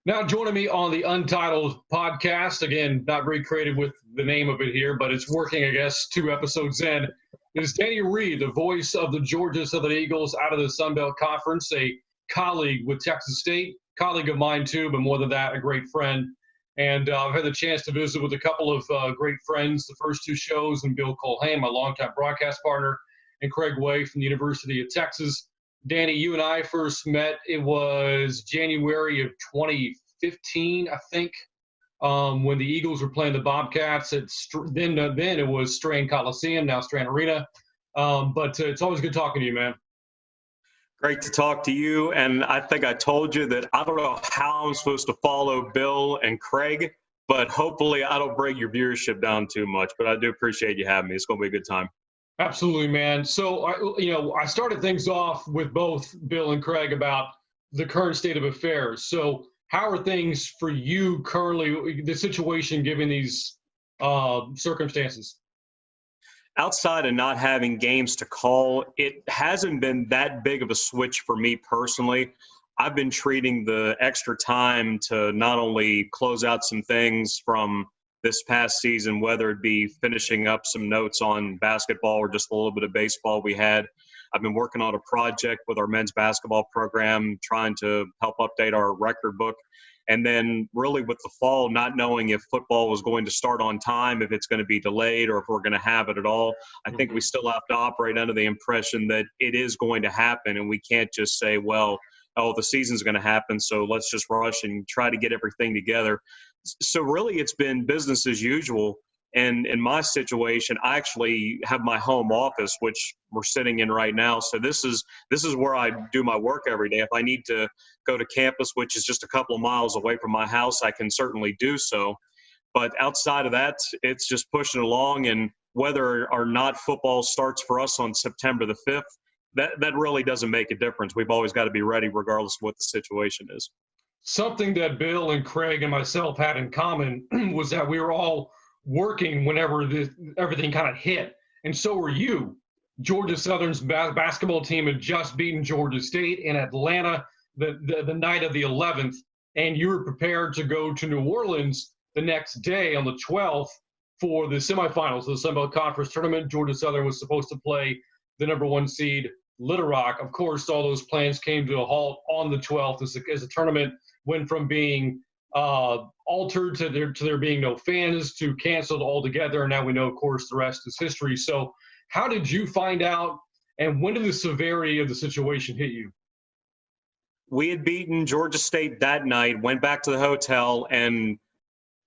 Now joining me on the Untitled Podcast, again, not very creative with the name of it here, but it's working, I guess, 2 episodes in, is Danny Reed, the voice of the Georgia Southern Eagles out of the Sun Belt Conference, a colleague with Texas State, colleague of mine too, but more than that, a great friend. And I've had the chance to visit with a couple of great friends the first two shows, and Bill Colhane, my longtime broadcast partner, and Craig Way from the University of Texas. Danny, you and I first met, it was January of 2015, I think, when the Eagles were playing the Bobcats. Then it was Strand Coliseum, now Strand Arena. But it's always good talking to you, man. Great to talk to you. And I think I told you that I don't know how I'm supposed to follow Bill and Craig, but hopefully I don't bring your viewership down too much. But I do appreciate you having me. It's going to be a good time. Absolutely, man. So, I started things off with both Bill and Craig about the current state of affairs. So how are things for you currently, the situation given these circumstances? Outside of not having games to call, it hasn't been that big of a switch for me personally. I've been treating the extra time to not only close out some things from this past season, whether it be finishing up some notes on basketball or just a little bit of baseball we had. I've been working on a project with our men's basketball program, trying to help update our record book. And then really with the fall, not knowing if football was going to start on time, if it's going to be delayed, or if we're going to have it at all. I think we still have to operate under the impression that it is going to happen, and we can't just say, well, the season's going to happen, so let's just rush and try to get everything together. So really it's been business as usual. And in my situation, I actually have my home office, which we're sitting in right now. So this is where I do my work every day. If I need to go to campus, which is just a couple of miles away from my house, I can certainly do so. But outside of that, it's just pushing along. And whether or not football starts for us on September the 5th, that really doesn't make a difference. We've always got to be ready regardless of what the situation is. Something that Bill and Craig and myself had in common was that we were all working whenever everything kind of hit. And so were you. Georgia Southern's basketball team had just beaten Georgia State in Atlanta the night of the 11th, and you were prepared to go to New Orleans the next day on the 12th for the semifinals of the Sun Belt Conference tournament. Georgia Southern was supposed to play the number 1 seed, Little Rock. Of course, all those plans came to a halt on the 12th as the tournament went from being altered to there being no fans to canceled altogether. And now we know, of course, the rest is history. So how did you find out, and when did the severity of the situation hit you? We had beaten Georgia State that night, went back to the hotel, and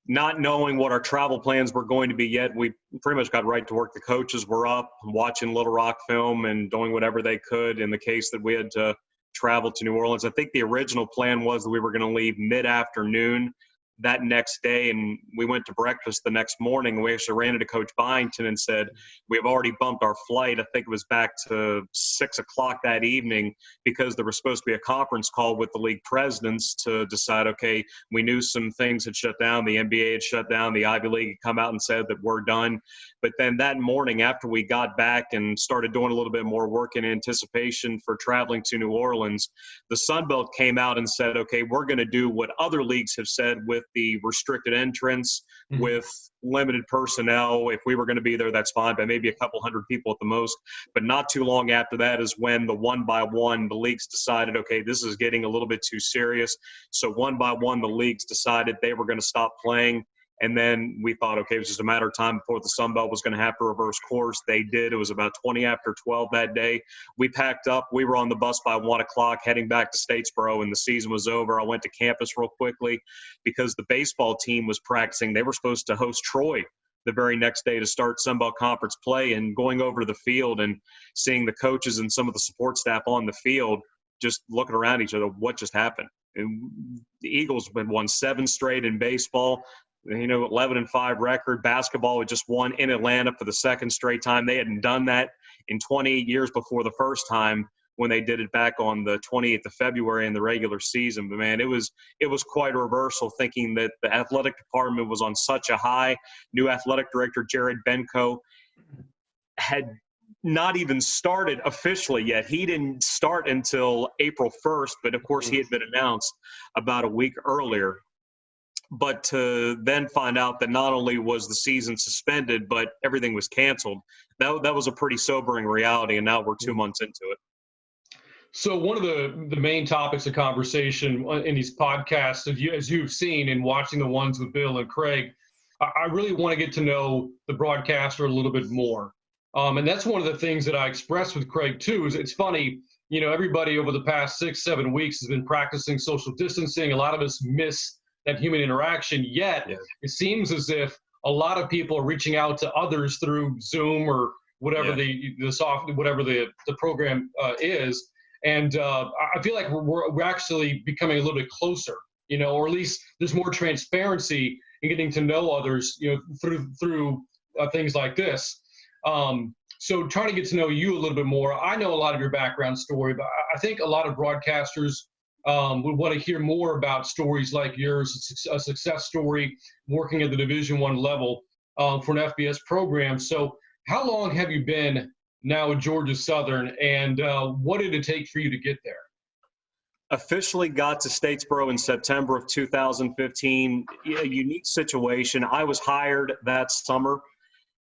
not knowing what our travel plans were going to be yet, we pretty much got right to work. The coaches were up watching Little Rock film and doing whatever they could in the case that we had to travel to New Orleans. I think the original plan was that we were going to leave mid-afternoon that next day, and we went to breakfast the next morning. We actually ran into Coach Byington and said, we've already bumped our flight. I think it was back to 6 o'clock that evening, because there was supposed to be a conference call with the league presidents to decide, okay, we knew some things had shut down. The NBA had shut down. The Ivy League had come out and said that we're done. But then that morning, after we got back and started doing a little bit more work in anticipation for traveling to New Orleans, the Sun Belt came out and said, okay, we're going to do what other leagues have said with the restricted entrance, with limited personnel. If we were going to be there, that's fine, but maybe a couple hundred people at the most. But not too long after that is when the one by one, the leagues decided, okay, this is getting a little bit too serious. So one by one, the leagues decided they were going to stop playing. And then we thought, okay, it was just a matter of time before the Sun Belt was going to have to reverse course. They did. It was about 20 after 12 that day. We packed up. We were on the bus by 1 o'clock heading back to Statesboro, and the season was over. I went to campus real quickly because the baseball team was practicing. They were supposed to host Troy the very next day to start Sun Belt Conference play, and going over to the field and seeing the coaches and some of the support staff on the field just looking around each other, what just happened? And the Eagles had won 7 straight in baseball. 11-5 record. Basketball had just won in Atlanta for the 2nd straight time. They hadn't done that in 28 years before the first time when they did it back on the 28th of February in the regular season. But, man, it was quite a reversal, thinking that the athletic department was on such a high. New athletic director Jared Benko had not even started officially yet. He didn't start until April 1st, but of course he had been announced about a week earlier. But to then find out that not only was the season suspended, but everything was canceled, that was a pretty sobering reality, and now we're 2 months into it. So one of the main topics of conversation in these podcasts, as you've seen in watching the ones with Bill and Craig, I really want to get to know the broadcaster a little bit more. And that's one of the things that I expressed with Craig, too, is it's funny, everybody over the past 6-7 weeks has been practicing social distancing. A lot of us miss that human interaction, yet It seems as if a lot of people are reaching out to others through Zoom or whatever whatever the program is. And I feel like we're actually becoming a little bit closer, or at least there's more transparency in getting to know others, through things like this. So trying to get to know you a little bit more. I know a lot of your background story, but I think a lot of broadcasters would want to hear more about stories like yours, a success story working at the Division I level for an FBS program. So how long have you been now at Georgia Southern, and what did it take for you to get there? Officially got to Statesboro in September of 2015. A unique situation. I was hired that summer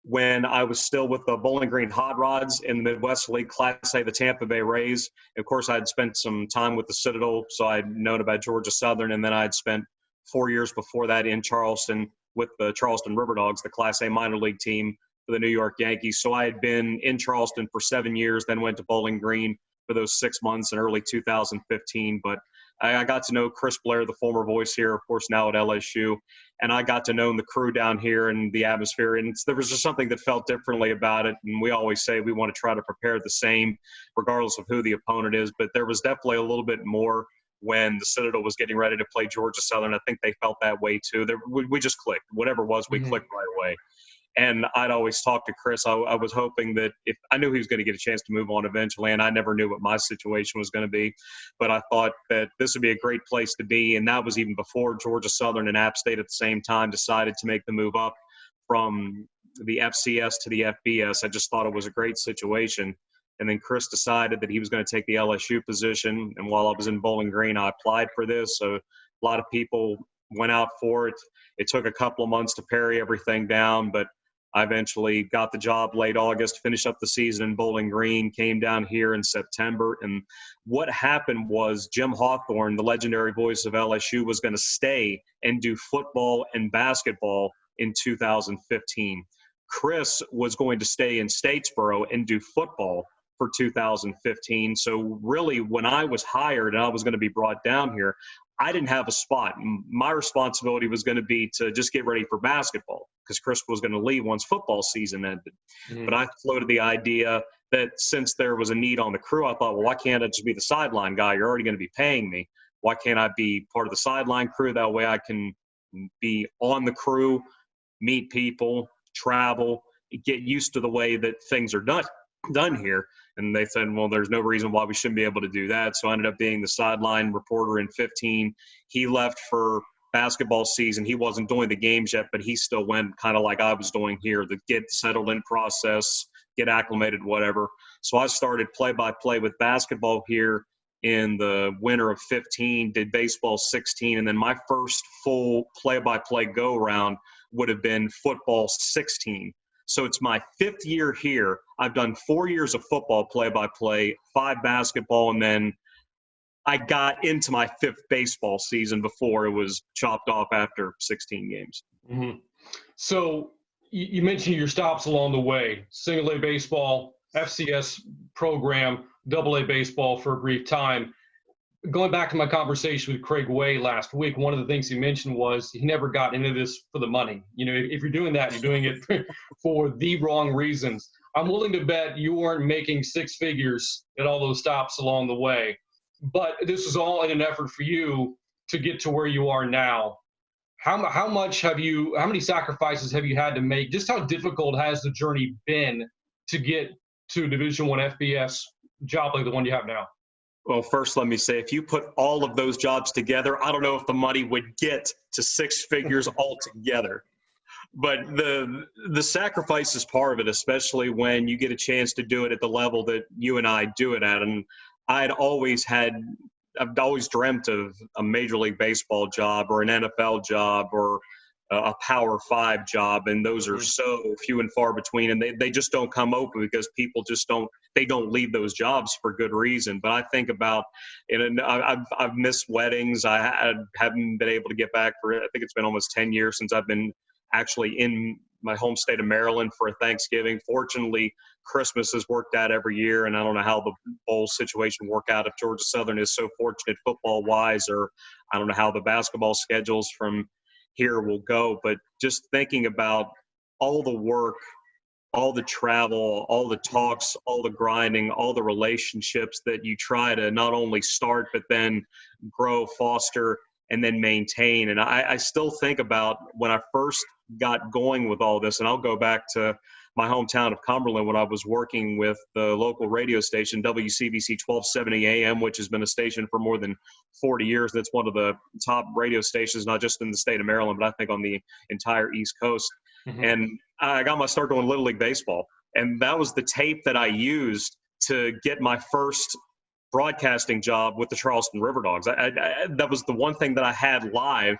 when I was still with the Bowling Green Hot Rods in the Midwest League Class A, the Tampa Bay Rays. Of course, I had spent some time with the Citadel, so I'd known about Georgia Southern, and then I'd spent 4 years before that in Charleston with the Charleston River Dogs, the Class A minor league team for the New York Yankees. So I had been in Charleston for 7 years, then went to Bowling Green for those 6 months in early 2015. But I got to know Chris Blair, the former voice here, of course, now at LSU, and I got to know the crew down here and the atmosphere. And there was just something that felt differently about it. And we always say we want to try to prepare the same, regardless of who the opponent is. But there was definitely a little bit more when the Citadel was getting ready to play Georgia Southern. I think they felt that way too. We just clicked. Whatever it was, we clicked right away. And I'd always talk to Chris. I was hoping that if I knew he was going to get a chance to move on eventually, and I never knew what my situation was going to be, but I thought that this would be a great place to be. And that was even before Georgia Southern and App State at the same time decided to make the move up from the FCS to the FBS. I just thought it was a great situation. And then Chris decided that he was going to take the LSU position. And while I was in Bowling Green, I applied for this. So a lot of people went out for it. It took a couple of months to pare everything down, but I eventually got the job late August, finished up the season in Bowling Green, came down here in September. And what happened was Jim Hawthorne, the legendary voice of LSU, was going to stay and do football and basketball in 2015. Chris was going to stay in Statesboro and do football for 2015. So really, when I was hired and I was going to be brought down here, I didn't have a spot. My responsibility was going to be to just get ready for basketball because Chris was going to leave once football season ended. But I floated the idea that since there was a need on the crew, I thought, well, why can't I just be the sideline guy? You're already going to be paying me. Why can't I be part of the sideline crew? That way I can be on the crew, meet people, travel, get used to the way that things are done here. And they said, well, there's no reason why we shouldn't be able to do that. So I ended up being the sideline reporter in 15. He left for basketball season. He wasn't doing the games yet, but he still went kind of like I was doing here, the get settled in process, get acclimated, whatever. So I started play-by-play with basketball here in the winter of 15, did baseball 16, and then my first full play-by-play go-around would have been football 16. So it's my 5th year here. I've done 4 years of football play-by-play, 5 basketball, and then I got into my 5th baseball season before it was chopped off after 16 games. So you mentioned your stops along the way, single A baseball, FCS program, double A baseball for a brief time. Going back to my conversation with Craig Way last week, one of the things he mentioned was he never got into this for the money. If you're doing that, you're doing it for the wrong reasons. I'm willing to bet you weren't making 6 figures at all those stops along the way. But this is all in an effort for you to get to where you are now. How many sacrifices have you had to make? Just how difficult has the journey been to get to Division I FBS job like the one you have now? Well, first, let me say, if you put all of those jobs together, I don't know if the money would get to 6 figures altogether. But the sacrifice is part of it, especially when you get a chance to do it at the level that you and I do it at. And I've always dreamt of a Major League Baseball job or an NFL job or a Power 5 job, and those are so few and far between, and they just don't come open because people just don't leave those jobs for good reason. But I think about, I've missed weddings. I haven't been able to get back for, I think it's been almost 10 years since I've been actually in my home state of Maryland for a Thanksgiving. Fortunately, Christmas has worked out every year, and I don't know how the bowl situation worked out if Georgia Southern is so fortunate football-wise, or I don't know how the basketball schedules from here will go. But just thinking about all the work, all the travel, all the talks, all the grinding, all the relationships that you try to not only start, but then grow, foster, and then maintain. And I still think about when I first got going with all this, and I'll go back to my hometown of Cumberland when I was working with the local radio station, WCBC 1270 AM, which has been a station for more than 40 years. That's one of the top radio stations, not just in the state of Maryland, but I think on the entire East Coast. Mm-hmm. And I got my start doing Little League Baseball. And that was the tape that I used to get my first broadcasting job with the Charleston River Dogs. That was the one thing that I had live.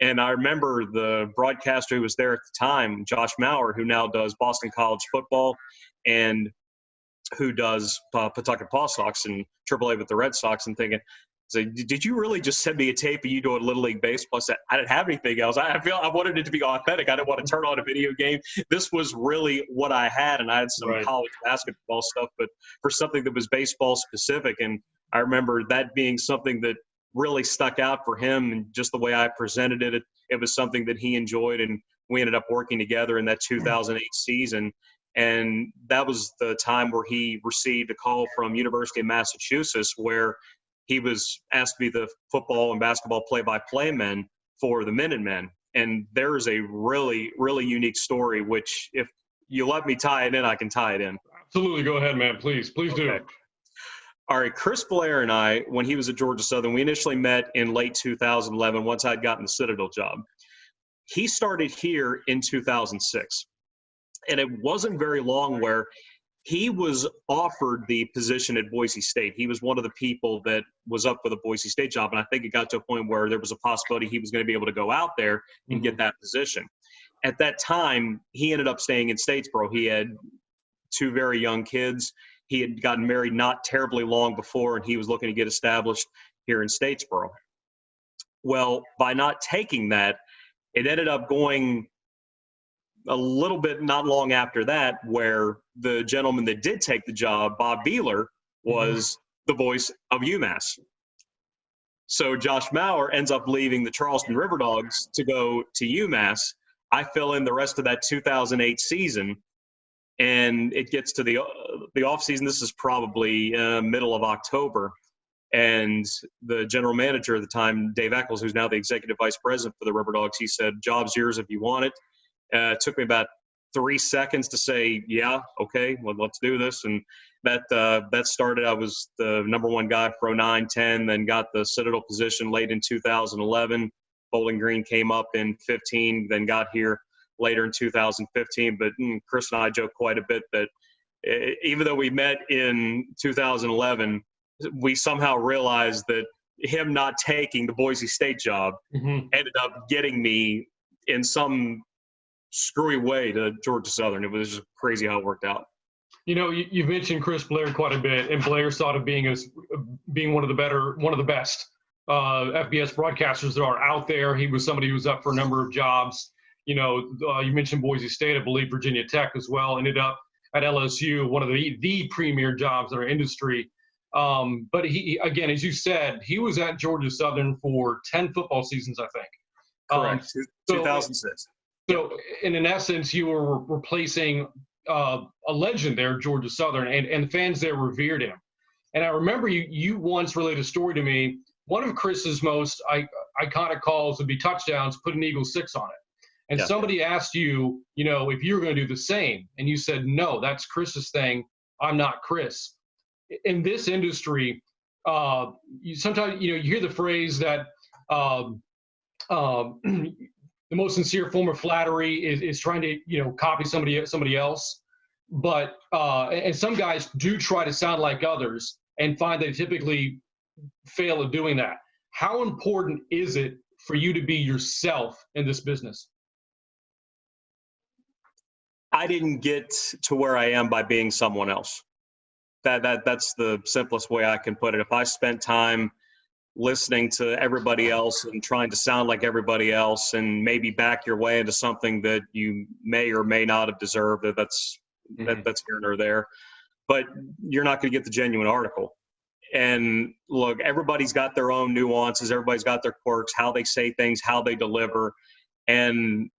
And I remember the broadcaster who was there at the time, Josh Maurer, who now does Boston College football and who does Pawtucket Paw Sox and AAA with the Red Sox, and thinking, did you really just send me a tape of you doing Little League Baseball? I said, I didn't have anything else. I wanted it to be authentic. I didn't want to turn on a video game. This was really what I had, and I had some college basketball stuff, but for something that was baseball specific. And I remember that being something that really stuck out for him, and just the way I presented it, it was something that he enjoyed, and we ended up working together in that 2008 season. And that was the time where he received a call from University of Massachusetts, where he was asked to be the football and basketball play-by-play man for the Minutemen. And there's a really, really unique story, which if you let me tie it in, I can tie it in. Absolutely. Go ahead, man. Please do. All right, Chris Blair and I, when he was at Georgia Southern, we initially met in late 2011 once I'd gotten the Citadel job. He started here in 2006, and it wasn't very long where he was offered the position at Boise State. He was one of the people that was up for the Boise State job, and I think it got to a point where there was a possibility he was going to be able to go out there and get that position. At that time, he ended up staying in Statesboro. He had two very young kids. He had gotten married not terribly long before, and he was looking to get established here in Statesboro. Well, by not taking that, it ended up going a little bit not long after that, where the gentleman that did take the job, Bob Beeler, was the voice of UMass. So Josh Maurer ends up leaving the Charleston River Dogs to go to UMass. I fill in the rest of that 2008 season. And it gets to the off season. This is probably middle of October, and the general manager at the time, Dave Eccles, who's now the executive vice president for the River Dogs, he said, "Job's yours if you want it." It took me about 3 seconds to say, "Yeah, okay, well, let's do this." And that started. I was the number one guy for 09-10, then got the Citadel position late in 2011. Bowling Green came up in 15, then got here later in 2015. But Chris and I joke quite a bit that even though we met in 2011, we somehow realized that him not taking the Boise State job ended up getting me in some screwy way to Georgia Southern. It was just crazy how it worked out. You know, you've mentioned Chris Blair quite a bit, and Blair's thought of being one of the best FBS broadcasters that are out there. He was somebody who was up for a number of jobs. You know, you mentioned Boise State, I believe Virginia Tech as well, ended up at LSU, one of the premier jobs in our industry. But he, again, as you said, he was at Georgia Southern for 10 football seasons, I think. Correct, 2006. So in essence, you were replacing a legend there at Georgia Southern, and the fans there revered him. And I remember you once related a story to me. One of Chris's most iconic calls would be touchdowns, put an Eagle 6 on it. And somebody asked you, you know, if you were going to do the same. And you said, no, that's Chris's thing. I'm not Chris. In this industry, sometimes, you know, you hear the phrase that the most sincere form of flattery is trying to, copy somebody else. But and some guys do try to sound like others and find they typically fail at doing that. How important is it for you to be yourself in this business? I didn't get to where I am by being someone else. That's the simplest way I can put it. If I spent time listening to everybody else and trying to sound like everybody else and maybe back your way into something that you may or may not have deserved, that's here nor there. But you're not going to get the genuine article. And look, everybody's got their own nuances. Everybody's got their quirks, how they say things, how they deliver. And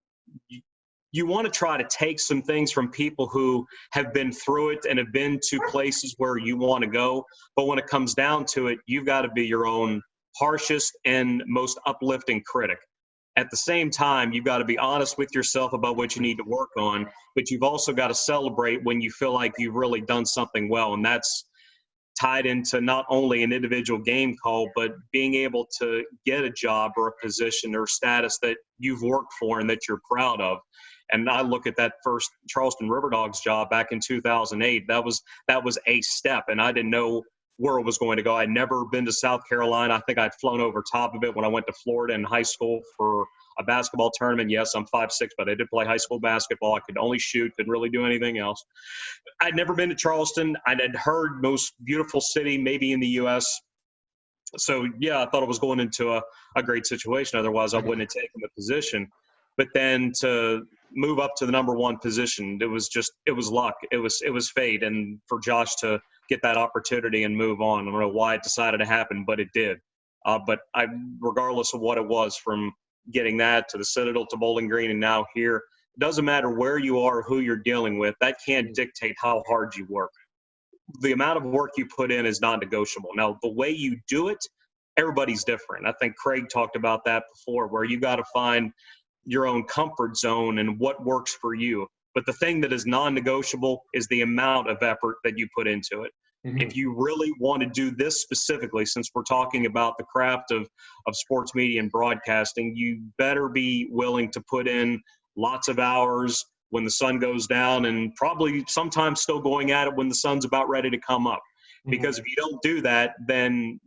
you want to try to take some things from people who have been through it and have been to places where you want to go. But when it comes down to it, you've got to be your own harshest and most uplifting critic. At the same time, you've got to be honest with yourself about what you need to work on, but you've also got to celebrate when you feel like you've really done something well. And that's tied into not only an individual game call, but being able to get a job or a position or status that you've worked for and that you're proud of. And I look at that first Charleston River Dogs job back in 2008. That was a step, and I didn't know where it was going to go. I'd never been to South Carolina. I think I'd flown over top of it when I went to Florida in high school for a basketball tournament. Yes, I'm 5'6", but I did play high school basketball. I could only shoot, couldn't really do anything else. I'd never been to Charleston. I had heard most beautiful city maybe in the U.S. So, yeah, I thought I was going into a great situation. Otherwise, I wouldn't have taken the position. But then to move up to the number one position, it was luck. It was fate. And for Josh to get that opportunity and move on, I don't know why it decided to happen, but it did. But regardless of what it was, from getting that to the Citadel to Bowling Green and now here, it doesn't matter where you are, who you're dealing with. That can't dictate how hard you work. The amount of work you put in is non-negotiable. Now, the way you do it, everybody's different. I think Craig talked about that before, where you got to find your own comfort zone and what works for you. But the thing that is non-negotiable is the amount of effort that you put into it. Mm-hmm. If you really want to do this specifically, since we're talking about the craft of sports media and broadcasting, you better be willing to put in lots of hours when the sun goes down, and probably sometimes still going at it when the sun's about ready to come up. Mm-hmm. Because if you don't do that, then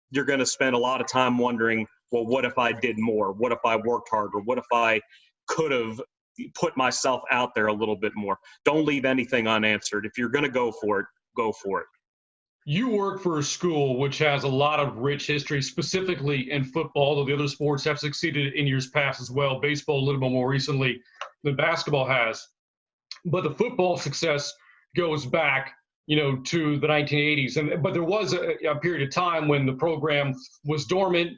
you're going to spend a lot of time wondering, well, what if I did more? What if I worked harder? What if I could have put myself out there a little bit more? Don't leave anything unanswered. If you're going to go for it, go for it. You work for a school which has a lot of rich history, specifically in football, although the other sports have succeeded in years past as well. Baseball a little bit more recently than basketball has. But the football success goes back, to the 1980s. But there was a period of time when the program was dormant,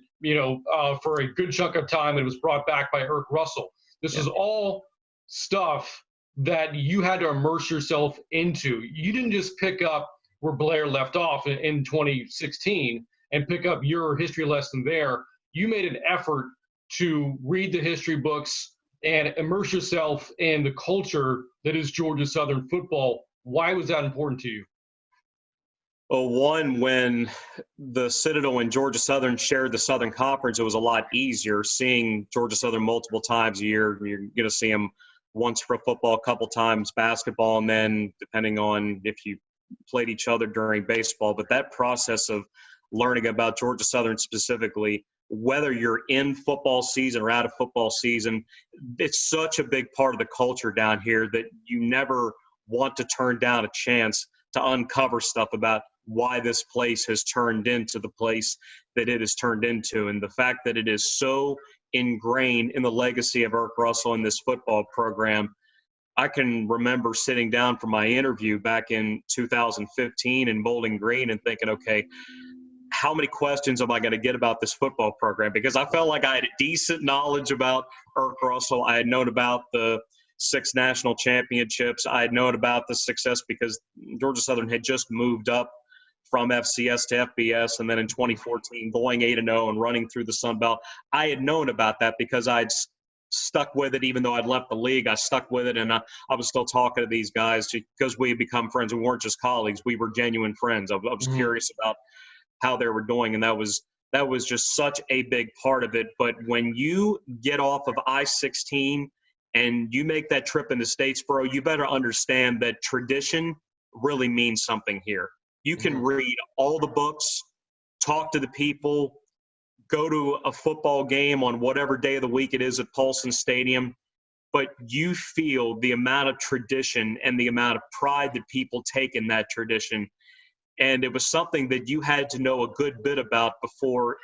for a good chunk of time. It was brought back by Irk Russell. This is all stuff that you had to immerse yourself into. You didn't just pick up where Blair left off in 2016 and pick up your history lesson there. You made an effort to read the history books and immerse yourself in the culture that is Georgia Southern football. Why was that important to you? Well, one, when the Citadel and Georgia Southern shared the Southern Conference, it was a lot easier seeing Georgia Southern multiple times a year. You're going to see them once for football, a couple times basketball, and then depending on if you played each other during baseball. But that process of learning about Georgia Southern specifically, whether you're in football season or out of football season, it's such a big part of the culture down here that you never want to turn down a chance to uncover stuff about why this place has turned into the place that it has turned into. And the fact that it is so ingrained in the legacy of Irk Russell in this football program. I can remember sitting down for my interview back in 2015 in Bowling Green and thinking, okay, how many questions am I going to get about this football program? Because I felt like I had a decent knowledge about Irk Russell. I had known about the 6 national championships. I had known about the success because Georgia Southern had just moved up from FCS to FBS, and then in 2014 going 8-0 and running through the Sun Belt. I had known about that because I'd stuck with it. Even though I'd left the league, I stuck with it, and I was still talking to these guys because we had become friends. We weren't just colleagues. We were genuine friends. I was curious about how they were doing, and that was That was just such a big part of it. But when you get off of I-16 and you make that trip into Statesboro, you better understand that tradition really means something here. You can read all the books, talk to the people, go to a football game on whatever day of the week it is at Paulson Stadium, but you feel the amount of tradition and the amount of pride that people take in that tradition. And it was something that you had to know a good bit about before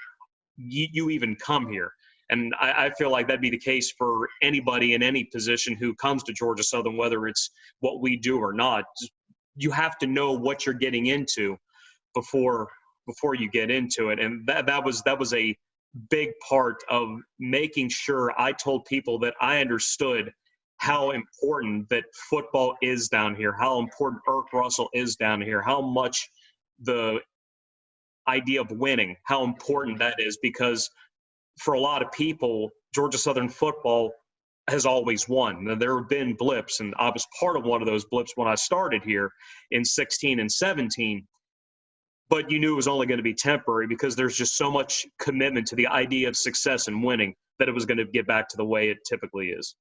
you even come here. And I feel like that'd be the case for anybody in any position who comes to Georgia Southern, whether it's what we do or not. You have to know what you're getting into before you get into it. And that was a big part of making sure I told people that I understood how important that football is down here, how important Irk Russell is down here, how much the idea of winning, how important that is, because for a lot of people, Georgia Southern football has always won. Now, there have been blips, and I was part of one of those blips when I started here in 16 and 17, but you knew it was only going to be temporary because there's just so much commitment to the idea of success and winning that it was going to get back to the way it typically is.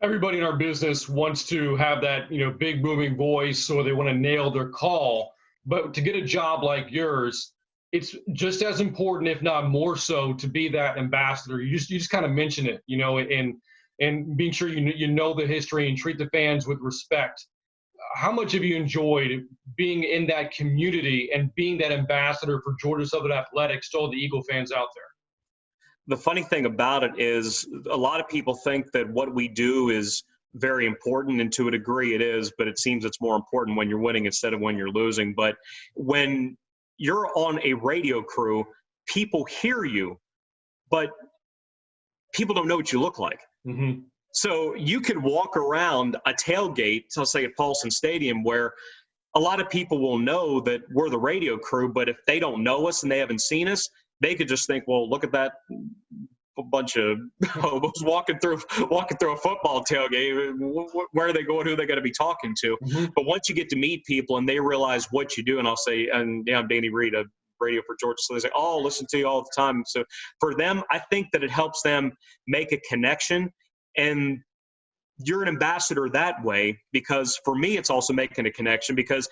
Everybody in our business wants to have that, big booming voice, or they want to nail their call. But to get a job like yours, it's just as important, if not more so, to be that ambassador. You just kind of mention it, and being sure you know the history and treat the fans with respect. How much have you enjoyed being in that community and being that ambassador for Georgia Southern Athletics to all the Eagle fans out there? The funny thing about it is a lot of people think that what we do is very important, and to a degree it is, but it seems it's more important when you're winning instead of when you're losing. But when you're on a radio crew, people hear you, but people don't know what you look like. Mm-hmm. So you could walk around a tailgate, so say at Paulson Stadium, where a lot of people will know that we're the radio crew, but if they don't know us and they haven't seen us, they could just think, well, look at that bunch of hobos walking through a football tailgate. Where are they going? Who are they going to be talking to? Mm-hmm. But once you get to meet people and they realize what you do, and I'll say, and yeah, I'm Danny Reed, a radio for Georgia. So they say, oh, listen to you all the time. So for them, I think that it helps them make a connection. And you're an ambassador that way, because for me, it's also making a connection, because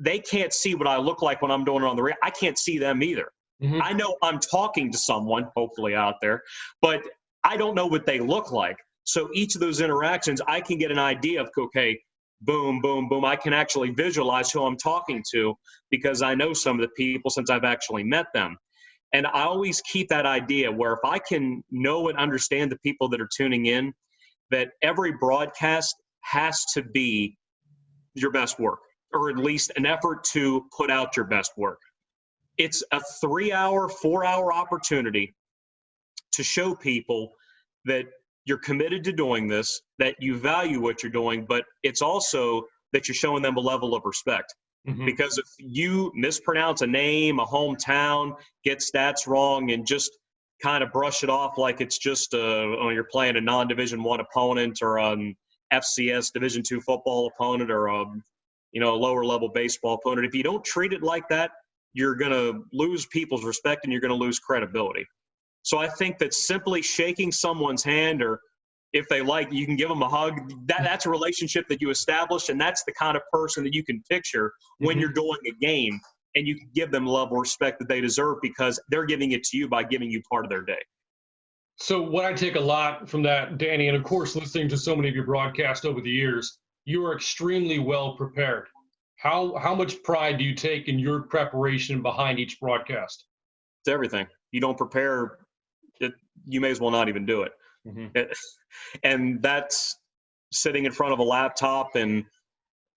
they can't see what I look like when I'm doing it on the radio. I can't see them either. Mm-hmm. I know I'm talking to someone, hopefully out there, but I don't know what they look like. So each of those interactions, I can get an idea of, okay, boom, boom, boom. I can actually visualize who I'm talking to because I know some of the people since I've actually met them. And I always keep that idea where if I can know and understand the people that are tuning in, that every broadcast has to be your best work, or at least an effort to put out your best work. It's a 3-hour, 4-hour opportunity to show people that you're committed to doing this, that you value what you're doing, but it's also that you're showing them a level of respect. Mm-hmm. Because if you mispronounce a name, a hometown, get stats wrong, and just kind of brush it off like it's just you're playing a non-Division I opponent or an FCS Division II football opponent or a lower level baseball opponent, if you don't treat it like that, you're going to lose people's respect and you're going to lose credibility. So I think that simply shaking someone's hand, or if they like, you can give them a hug, that's a relationship that you establish, and that's the kind of person that you can picture when you're doing a game, and you can give them the level of respect that they deserve because they're giving it to you by giving you part of their day. So what I take a lot from that, Danny, and of course listening to so many of your broadcasts over the years, you are extremely well prepared. How much pride do you take in your preparation behind each broadcast? It's everything. You don't prepare, you may as well not even do it. Mm-hmm. And that's sitting in front of a laptop and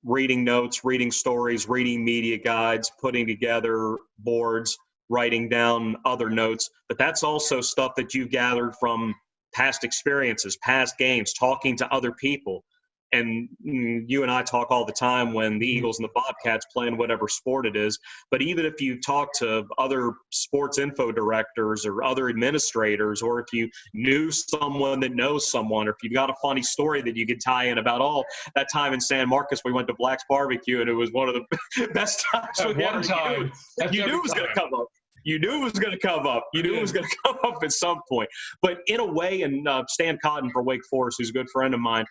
reading notes, reading stories, reading media guides, putting together boards, writing down other notes. But that's also stuff that you've gathered from past experiences, past games, talking to other people. And you and I talk all the time when the Eagles and the Bobcats play in whatever sport it is. But even if you talk to other sports info directors or other administrators, or if you knew someone that knows someone, or if you've got a funny story that you could tie in about, that time in San Marcos we went to Black's Barbecue and it was one of the best times. At one time. You knew it was going to come up. You knew it was going to come up. You knew it was going to come up at some point. But in a way, and Stan Cotton for Wake Forest, who's a good friend of mine,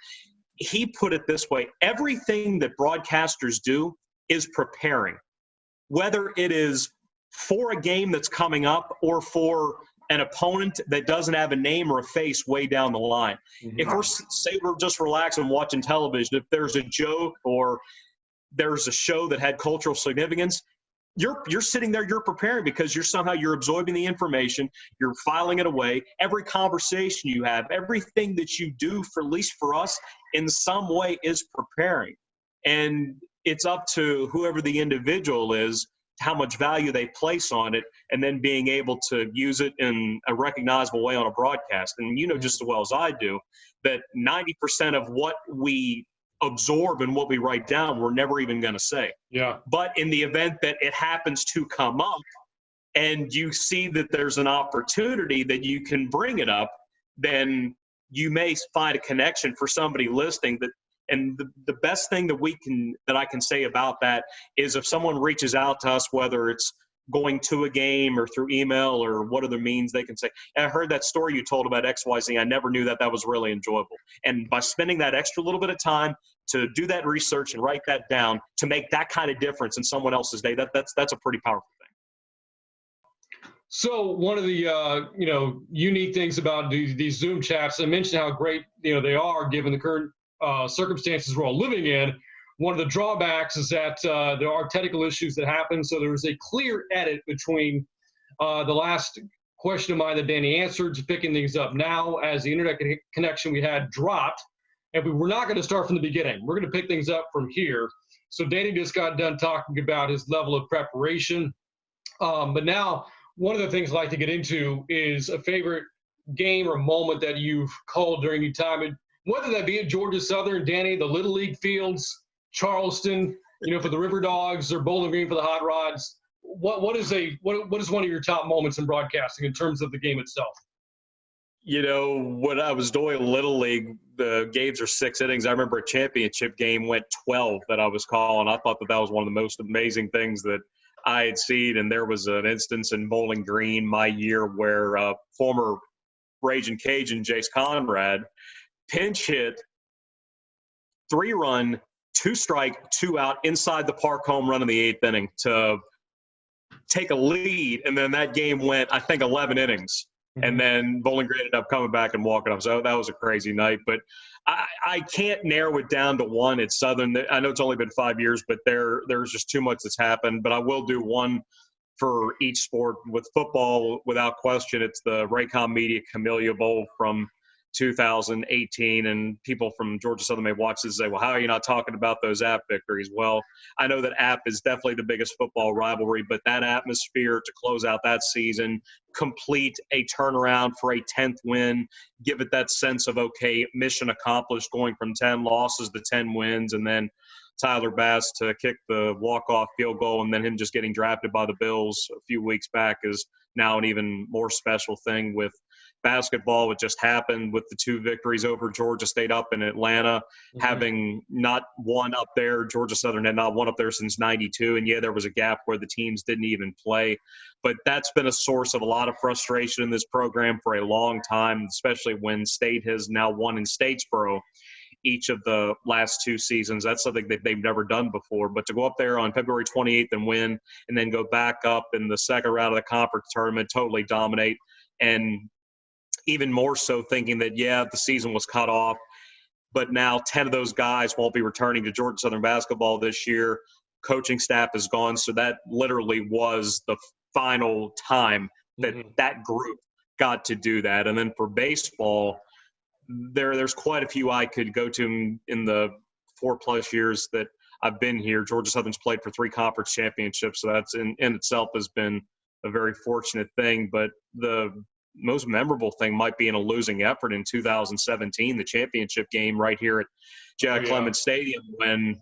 he put it this way: everything that broadcasters do is preparing, whether it is for a game that's coming up or for an opponent that doesn't have a name or a face way down the line. Mm-hmm. If we're just relaxing watching television, if there's a joke or there's a show that had cultural significance, you're sitting there, you're preparing because you're absorbing the information, you're filing it away. Every conversation you have, everything that you do, for at least for us, in some way is preparing. And it's up to whoever the individual is, how much value they place on it, and then being able to use it in a recognizable way on a broadcast. And you know just as well as I do that 90% of what we absorb and what we write down, we're never even going to say. Yeah. But in the event that it happens to come up and you see that there's an opportunity that you can bring it up, then you may find a connection for somebody listening. And the best thing that I can say about that is if someone reaches out to us, whether it's going to a game or through email or what other means, they can say, I heard that story you told about XYZ. I never knew that was really enjoyable. And by spending that extra little bit of time to do that research and write that down to make that kind of difference in someone else's day, that's a pretty powerful thing. So one of the unique things about these Zoom chats, I mentioned how great they are given the current circumstances we're all living in. One of the drawbacks is that there are technical issues that happen. So there's a clear edit between the last question of mine that Danny answered to picking things up now as the internet connection we had dropped. And we're not going to start from the beginning. We're going to pick things up from here. So Danny just got done talking about his level of preparation. But now one of the things I'd like to get into is a favorite game or moment that you've called during your time, and whether that be at Georgia Southern, Danny, the Little League fields, Charleston, for the River Dogs, or Bowling Green for the Hot Rods. What is one of your top moments in broadcasting in terms of the game itself? When I was doing Little League, the games are 6 innings. I remember a championship game went 12 that I was calling. I thought that was one of the most amazing things that I had seen. And there was an instance in Bowling Green my year where former Ragin' Cajun Jace Conrad pinch hit, 3-run, 2-strike, 2-out, inside the park home run in the 8th inning to take a lead. And then that game went, I think, 11 innings. Mm-hmm. And then Bowling Green ended up coming back and walking up. So that was a crazy night. But I can't narrow it down to one. It's Southern. I know it's only been 5 years, but there's just too much that's happened. But I will do one for each sport. With football, without question, it's the Raycom Media Camellia Bowl from 2018, and people from Georgia Southern may watch this and say, well, how are you not talking about those App victories? Well, I know that App is definitely the biggest football rivalry, but that atmosphere to close out that season, complete a turnaround for a 10th win, give it that sense of, okay, mission accomplished, going from 10 losses to 10 wins, and then Tyler Bass to kick the walk-off field goal, and then him just getting drafted by the Bills a few weeks back is now an even more special thing. With basketball, it just happened with the 2 victories over Georgia State up in Atlanta, having not won up there. Georgia Southern had not won up there since 92. And, yeah, there was a gap where the teams didn't even play. But that's been a source of a lot of frustration in this program for a long time, especially when State has now won in Statesboro each of the last 2 seasons. That's something that they've never done before. But to go up there on February 28th and win, and then go back up in the second round of the conference tournament, totally dominate, and even more so thinking that, yeah, the season was cut off, but now 10 of those guys won't be returning to Georgia Southern basketball this year. Coaching staff is gone. So that literally was the final time that that group got to do that. And then for baseball, there's quite a few I could go to in the 4+ years that I've been here. Georgia Southern's played for 3 conference championships, so that's in itself has been a very fortunate thing. But the most memorable thing might be in a losing effort in 2017, the championship game right here at Jack Clemens Stadium, when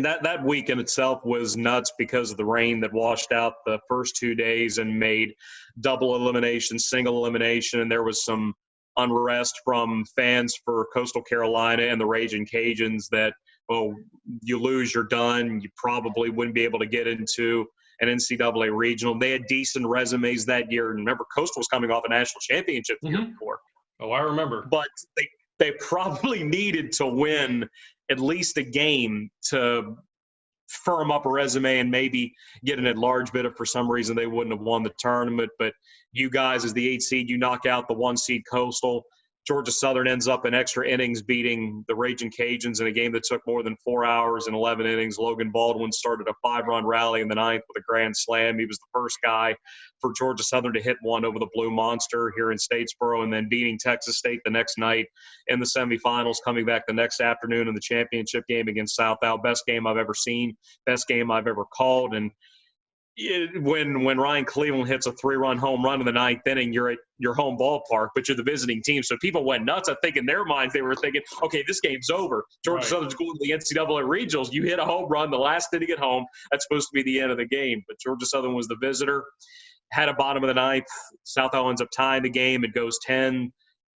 that week in itself was nuts because of the rain that washed out the first 2 days and made double elimination, single elimination, and there was some unrest from fans for Coastal Carolina and the Ragin' Cajuns that, oh, you lose, you're done, you probably wouldn't be able to get into an NCAA regional. They had decent resumes that year. And remember, Coastal was coming off a national championship the year before. Oh, I remember. But they probably needed to win at least a game to firm up a resume and maybe get an at-large bid if for some reason they wouldn't have won the tournament. But you guys, as the 8 seed, you knock out the 1 seed Coastal. Georgia Southern ends up in extra innings beating the Raging Cajuns in a game that took more than 4 hours and 11 innings. Logan Baldwin started a 5-run rally in the 9th with a grand slam. He was the first guy for Georgia Southern to hit one over the Blue Monster here in Statesboro, and then beating Texas State the next night in the semifinals, coming back the next afternoon in the championship game against South Al. Best game I've ever seen, best game I've ever called. And when Ryan Cleveland hits a 3-run home run in the 9th inning, you're at your home ballpark, but you're the visiting team. So people went nuts. I think in their minds they were thinking, okay, this game's over. Georgia Southern's going to the NCAA regionals. You hit a home run the last inning at home. That's supposed to be the end of the game. But Georgia Southern was the visitor. Had a bottom of the 9th. South Al ends up tying the game. It goes 10.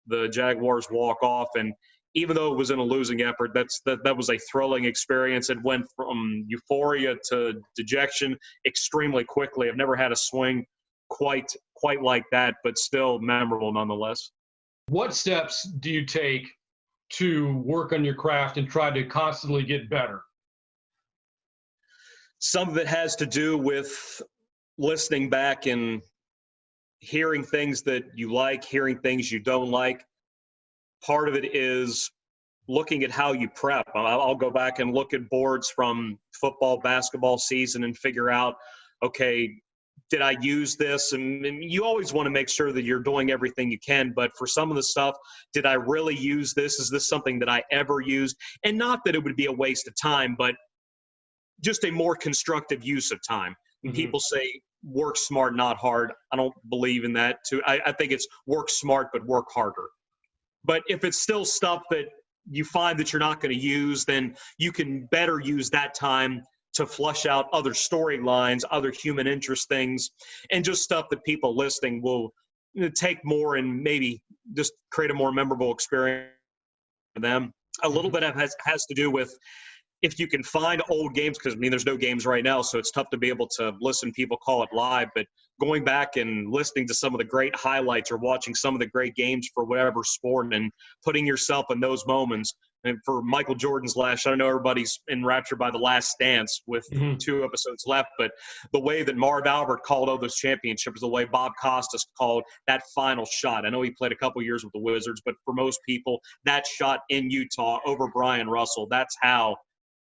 The Jaguars walk off. And even though it was in a losing effort, that was a thrilling experience. It went from euphoria to dejection extremely quickly. I've never had a swing quite like that, but still memorable nonetheless. What steps do you take to work on your craft and try to constantly get better? Some of it has to do with listening back and hearing things that you like, hearing things you don't like. Part of it is looking at how you prep. I'll go back and look at boards from football, basketball season and figure out, okay, did I use this? And you always want to make sure that you're doing everything you can. But for some of the stuff, did I really use this? Is this something that I ever used? And not that it would be a waste of time, but just a more constructive use of time. Mm-hmm. People say work smart, not hard. I don't believe in that too. I think it's work smart, but work harder. But if it's still stuff that you find that you're not going to use, then you can better use that time to flush out other storylines, other human interest things, and just stuff that people listening will take more and maybe just create a more memorable experience for them. A little bit of has to do with if you can find old games, because, there's no games right now, so it's tough to be able to listen. People call it live, but going back and listening to some of the great highlights or watching some of the great games for whatever sport and putting yourself in those moments. And for Michael Jordan's last shot, I know everybody's enraptured by The Last Dance with 2 episodes left, but the way that Marv Albert called all those championships, the way Bob Costas called that final shot. I know he played a couple years with the Wizards, but for most people, that shot in Utah over Brian Russell, that's how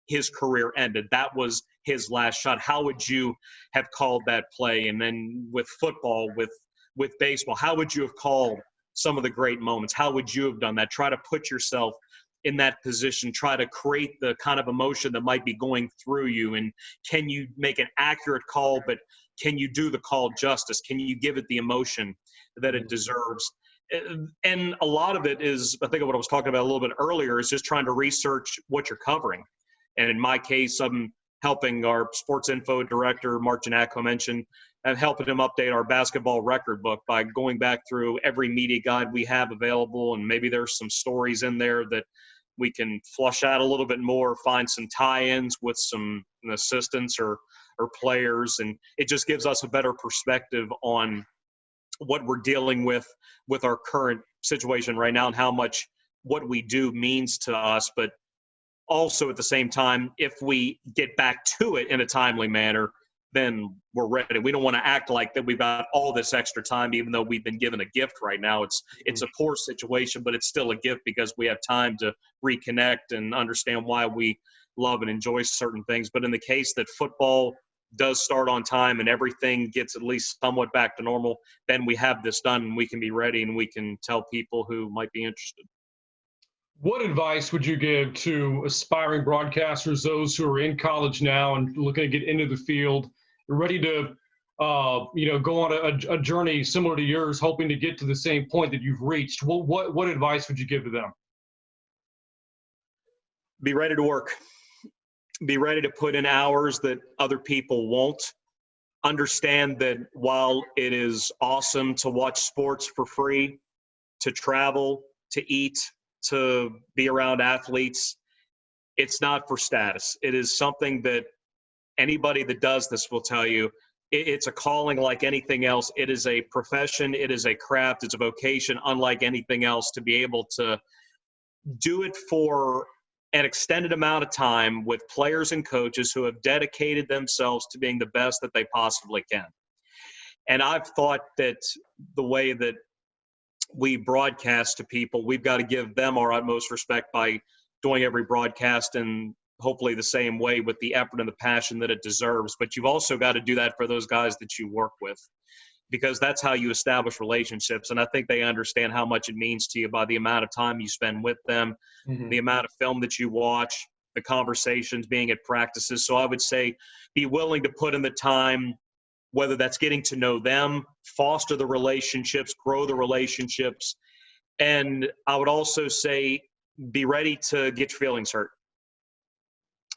his career ended. That was his last shot. How would you have called that play? And then with football, with baseball, how would you have called some of the great moments? How would you have done that? Try to put yourself in that position. Try to create the kind of emotion that might be going through you. And can you make an accurate call, but can you do the call justice? Can you give it the emotion that it deserves? And a lot of it is, I think of what I was talking about a little bit earlier, is just trying to research what you're covering. And in my case, I'm helping our sports info director, Mark Janacco mentioned, and helping him update our basketball record book by going back through every media guide we have available. And maybe there's some stories in there that we can flush out a little bit more, find some tie-ins with some assistants or players. And it just gives us a better perspective on what we're dealing with our current situation right now and how much what we do means to us. But also at the same time, if we get back to it in a timely manner, then we're ready. We don't want to act like that we've got all this extra time, even though we've been given a gift right now. It's a poor situation, but it's still a gift because we have time to reconnect and understand why we love and enjoy certain things. But in the case that football does start on time and everything gets at least somewhat back to normal, then we have this done and we can be ready and we can tell people who might be interested. What advice would you give to aspiring broadcasters, those who are in college now and looking to get into the field, ready to, go on a journey similar to yours, hoping to get to the same point that you've reached? What advice would you give to them? Be ready to work. Be ready to put in hours that other people won't. Understand that while it is awesome to watch sports for free, to travel, to eat, to be around athletes, it's not for status. It is something that anybody that does this will tell you, It's a calling like anything else. It is a profession. It is a craft. It's a vocation unlike anything else, to be able to do it for an extended amount of time with players and coaches who have dedicated themselves to being the best that they possibly can. And I've thought that the way that we broadcast to people, we've got to give them our utmost respect by doing every broadcast in hopefully the same way with the effort and the passion that it deserves. But you've also got to do that for those guys that you work with, because that's how you establish relationships. And I think they understand how much it means to you by the amount of time you spend with them, the amount of film that you watch, the conversations, being at practices. So I would say be willing to put in the time, whether that's getting to know them, foster the relationships, grow the relationships. And I would also say be ready to get your feelings hurt.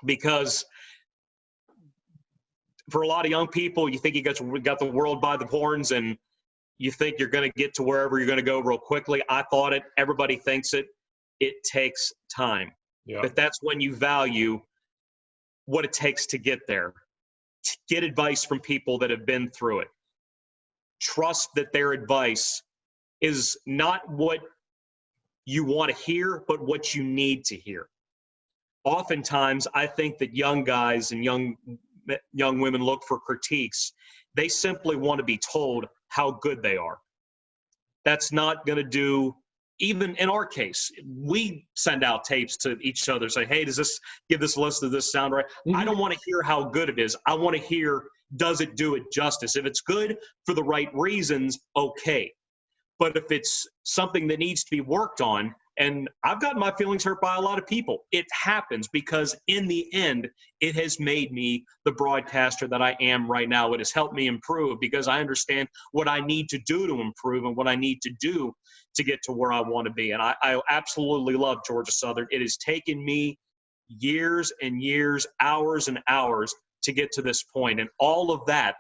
Because for a lot of young people, you think you got the world by the horns and you think you're going to get to wherever you're going to go real quickly. I thought it. Everybody thinks it. It takes time. Yeah. But that's when you value what it takes to get there. To get advice from people that have been through it. Trust that their advice is not what you want to hear, but what you need to hear. Oftentimes, I think that young guys and young women look for critiques. They simply want to be told how good they are. That's not going to do, even in our case, we send out tapes to each other, say, hey, give this list, does this sound right? I don't want to hear how good it is. I want to hear, does it do it justice? If it's good for the right reasons, okay. But if it's something that needs to be worked on, and I've gotten my feelings hurt by a lot of people. It happens because in the end, it has made me the broadcaster that I am right now. It has helped me improve because I understand what I need to do to improve and what I need to do to get to where I want to be. And I absolutely love Georgia Southern. It has taken me years and years, hours and hours to get to this point. And all of that,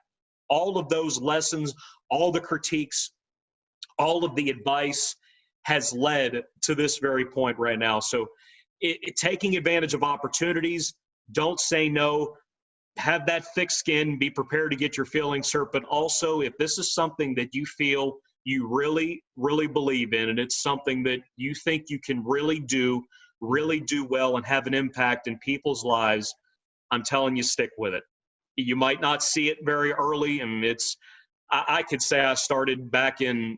all of those lessons, all the critiques, all of the advice has led to this very point right now. So taking advantage of opportunities, don't say no, have that thick skin, be prepared to get your feelings hurt. But also, if this is something that you feel you really, really believe in, and it's something that you think you can really do well and have an impact in people's lives, I'm telling you, stick with it. You might not see it very early. And I could say I started back in,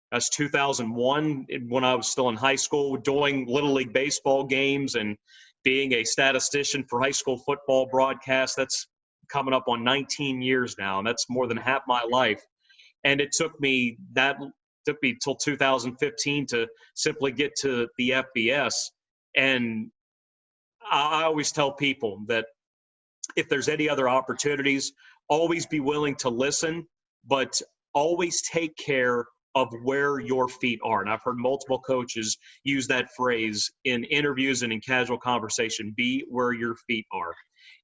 that's 2001 when I was still in high school, doing Little League baseball games and being a statistician for high school football broadcasts. That's coming up on 19 years now, and that's more than half my life. And it took me till 2015 to simply get to the FBS. And I always tell people that if there's any other opportunities, always be willing to listen, but always take care of where your feet are. And I've heard multiple coaches use that phrase in interviews and in casual conversation, be where your feet are.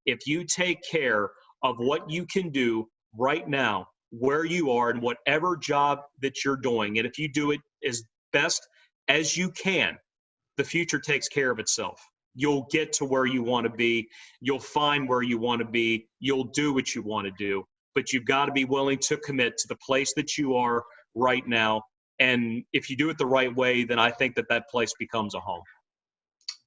If you take care of what you can do right now, where you are and whatever job that you're doing, and if you do it as best as you can, the future takes care of itself. You'll get to where you want to be. You'll find where you want to be. You'll do what you want to do. But you've got to be willing to commit to the place that you are right now. And if you do it the right way, then I think that place becomes a home.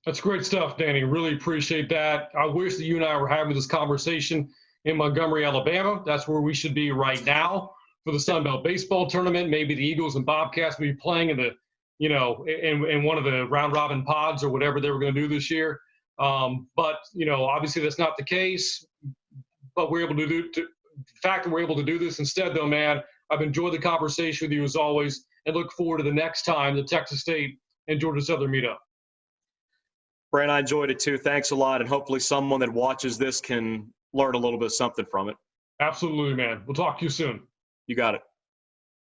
That's great stuff, Danny. Really appreciate that. I wish that you and I were having this conversation in Montgomery, Alabama. That's where we should be right now for the Sun Belt baseball tournament. Maybe the Eagles and Bobcats will be playing in in one of the round robin pods or whatever they were going to do this year. But obviously that's not the case. But we're able to the fact that we're able to do this instead, though, man, I've enjoyed the conversation with you as always, and look forward to the next time the Texas State and Georgia Southern meet up. Brent, I enjoyed it too. Thanks a lot, and hopefully someone that watches this can learn a little bit of something from it. Absolutely, man. We'll talk to you soon. You got it.